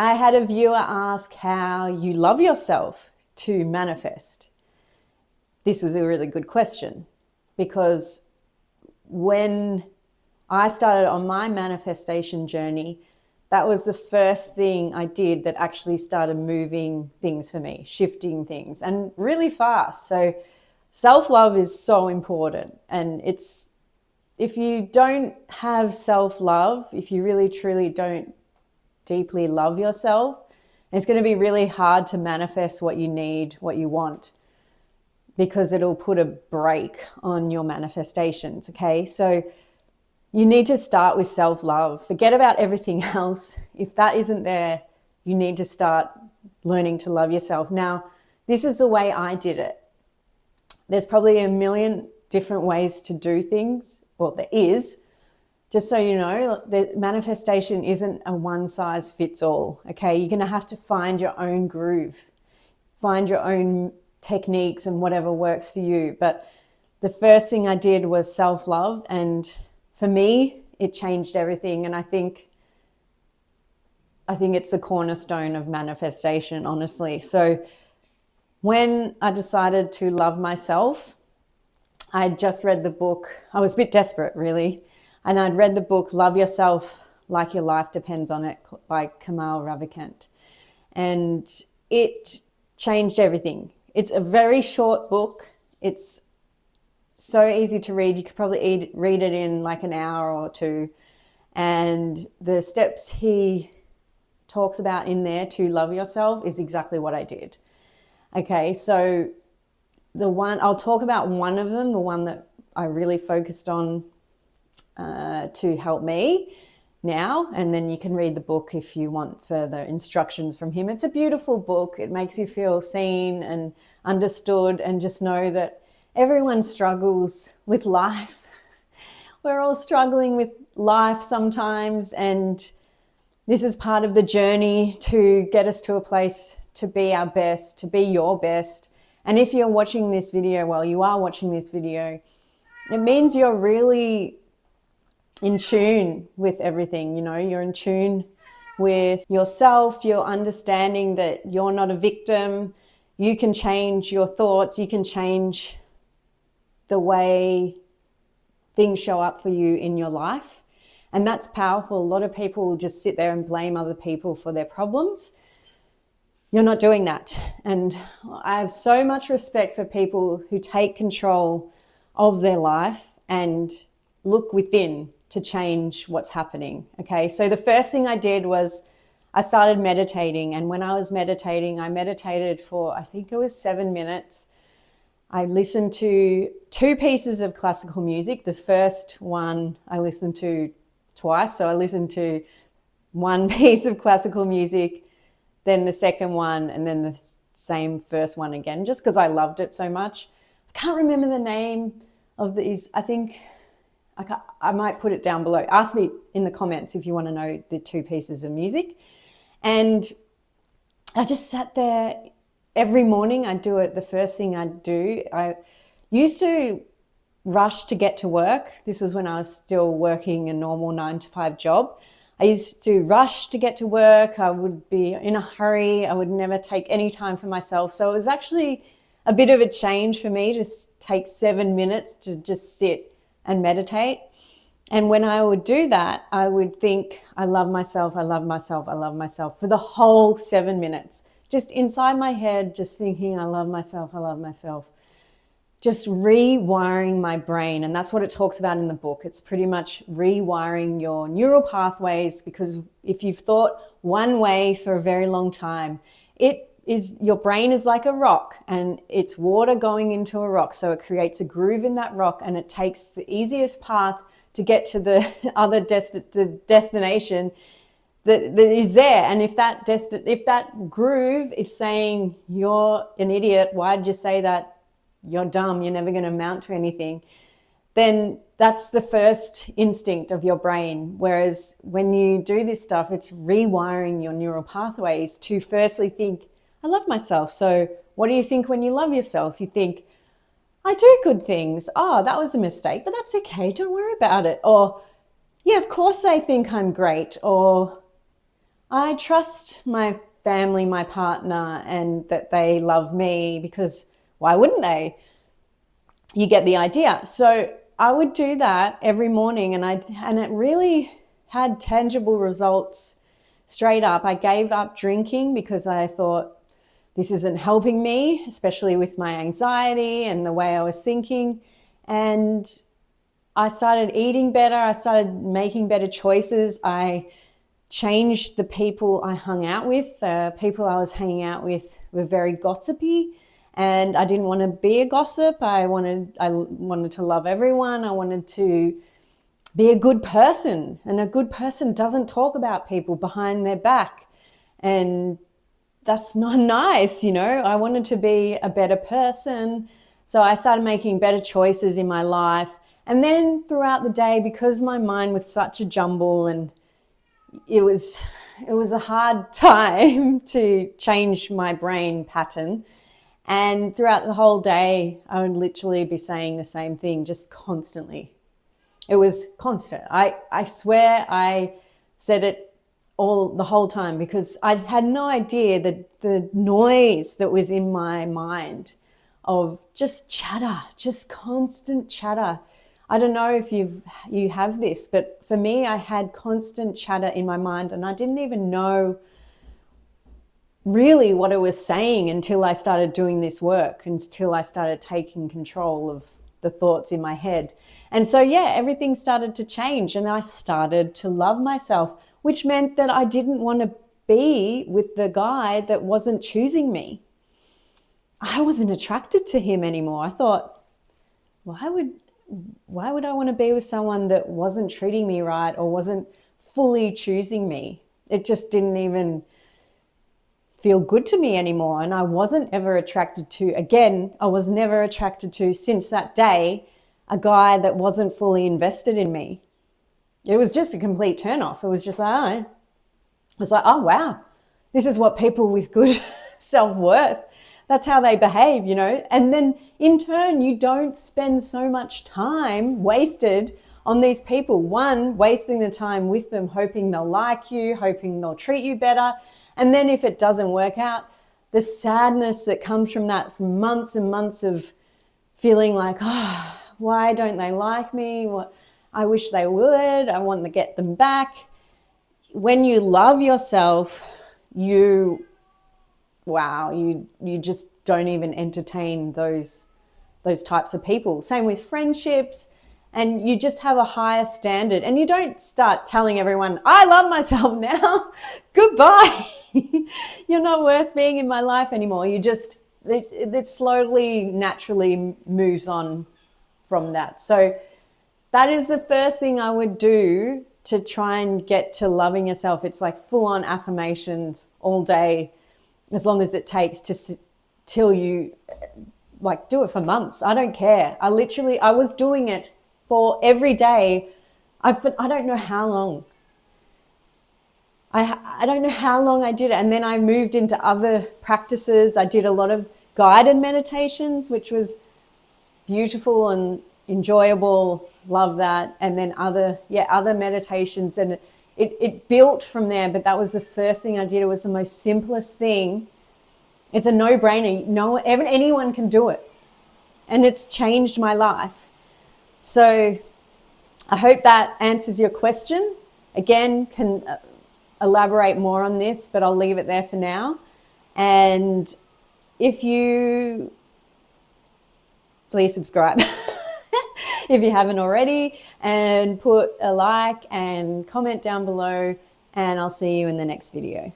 I had a viewer ask how you love yourself to manifest. This was a really good question because when I started on my manifestation journey, that was the first thing I did that actually started moving things for me, shifting things, and really fast. So self-love is so important. And if you don't have self-love, if you really truly don't deeply love yourself, it's going to be really hard to manifest what you need, what you want, because it'll put a brake on your manifestations. Okay, so you need to start with self-love. Forget about everything else. If that isn't there, you need to start learning to love yourself. Now, this is the way I did it. There's probably a million different ways to do things. Well, there is. Just so you know, the manifestation isn't a one size fits all. Okay, you're going to have to find your own groove, find your own techniques and whatever works for you. But the first thing I did was self-love, and for me, it changed everything. And I think it's the cornerstone of manifestation, honestly. So when I decided to love myself, I just read the book. I was a bit desperate, really. And I'd read the book, Love Yourself Like Your Life Depends on It by Kamal Ravikant. And it changed everything. It's a very short book. It's so easy to read. You could probably read it in like an hour or two. And the steps he talks about in there to love yourself is exactly what I did. Okay, so I'll talk about one of them, the one that I really focused on to help me now, and then you can read the book if you want further instructions from him. It's a beautiful book. It makes you feel seen and understood, and just know that everyone struggles with life. We're all struggling with life sometimes, and this is part of the journey to get us to a place to be our best, to be your best. And if you're watching this video, well, you are watching this video, it means you're really in tune with everything. You know, you're in tune with yourself. You're understanding that you're not a victim. You can change your thoughts. You can change the way things show up for you in your life. And that's powerful. A lot of people just sit there and blame other people for their problems. You're not doing that. And I have so much respect for people who take control of their life and look within to change what's happening. Okay, so the first thing I did was I started meditating. And when I was meditating, I meditated for, I think it was 7 minutes. I listened to 2 pieces of classical music. The first one I listened to twice. So I listened to one piece of classical music, then the second one, and then the same first one again, just because I loved it so much. I can't remember the name of these. I think I might put it down below. Ask me in the comments if you want to know the 2 pieces of music. And I just sat there every morning. I'd do it. The first thing I'd do, I used to rush to get to work. This was when I was still working a normal 9-to-5 job. I used to rush to get to work. I would be in a hurry. I would never take any time for myself. So it was actually a bit of a change for me to take 7 minutes to just sit and meditate. And when I would do that, I would think, I love myself, I love myself, I love myself, for the whole 7 minutes. Just inside my head, just thinking, I love myself, I love myself. Just rewiring my brain. And that's what it talks about in the book. It's pretty much rewiring your neural pathways, because if you've thought one way for a very long time, your brain is like a rock, and it's water going into a rock. So it creates a groove in that rock, and it takes the easiest path to get to the other destination that is there. And if that groove is saying, you're an idiot, why did you say that? You're dumb, you're never going to amount to anything, then that's the first instinct of your brain. Whereas when you do this stuff, it's rewiring your neural pathways to firstly think, I love myself. So what do you think when you love yourself? You think, I do good things. Oh, that was a mistake, but that's okay. Don't worry about it. Or, yeah, of course I think I'm great. Or, I trust my family, my partner, and that they love me, because why wouldn't they? You get the idea. So I would do that every morning, and it really had tangible results straight up. I gave up drinking because I thought this isn't helping me, especially with my anxiety and the way I was thinking. And I started eating better. I started making better choices. I changed the people I hung out with. The people I was hanging out with were very gossipy, and I didn't want to be a gossip. I wanted to love everyone. I wanted to be a good person, and a good person doesn't talk about people behind their back, and that's not nice, you know. I wanted to be a better person, so I started making better choices in my life. And then throughout the day, because my mind was such a jumble, and it was a hard time to change my brain pattern. And throughout the whole day, I would literally be saying the same thing, just constantly. It was constant. I swear I said it the whole time, because I had no idea that the noise that was in my mind of just chatter, just constant chatter. I don't know if you have this, but for me, I had constant chatter in my mind, and I didn't even know really what it was saying until I started doing this work, until I started taking control of the thoughts in my head. And so, yeah, everything started to change, and I started to love myself, which meant that I didn't want to be with the guy that wasn't choosing me. I wasn't attracted to him anymore. I thought, why would I want to be with someone that wasn't treating me right or wasn't fully choosing me? It just didn't even feel good to me anymore. And I wasn't ever attracted to, again, I was never attracted to, since that day, a guy that wasn't fully invested in me. It was just a complete turnoff. It was just like, oh wow, this is what people with good self-worth, that's how they behave, you know. And then in turn, you don't spend so much time wasted on these people. One, wasting the time with them, hoping they'll like you, hoping they'll treat you better. And then if it doesn't work out, the sadness that comes from that, from months and months of feeling like, oh, why don't they like me? I wish they would. I want to get them back. When you love yourself, you just don't even entertain those types of people. Same with friendships. And you just have a higher standard, and you don't start telling everyone, I love myself now. Goodbye. You're not worth being in my life anymore. It slowly, naturally moves on from that. So that is the first thing I would do to try and get to loving yourself. It's like full on affirmations all day, as long as it takes till you like do it for months. I don't care. I was doing it for every day. I don't know how long. I don't know how long I did it. And then I moved into other practices. I did a lot of guided meditations, which was beautiful and enjoyable. Love that. And then other meditations. And it built from there. But that was the first thing I did. It was the most simplest thing. It's a no-brainer. Anyone can do it. And it's changed my life. So I hope that answers your question. Again, can elaborate more on this, but I'll leave it there for now. And if you, please subscribe if you haven't already, and put a like and comment down below, and I'll see you in the next video.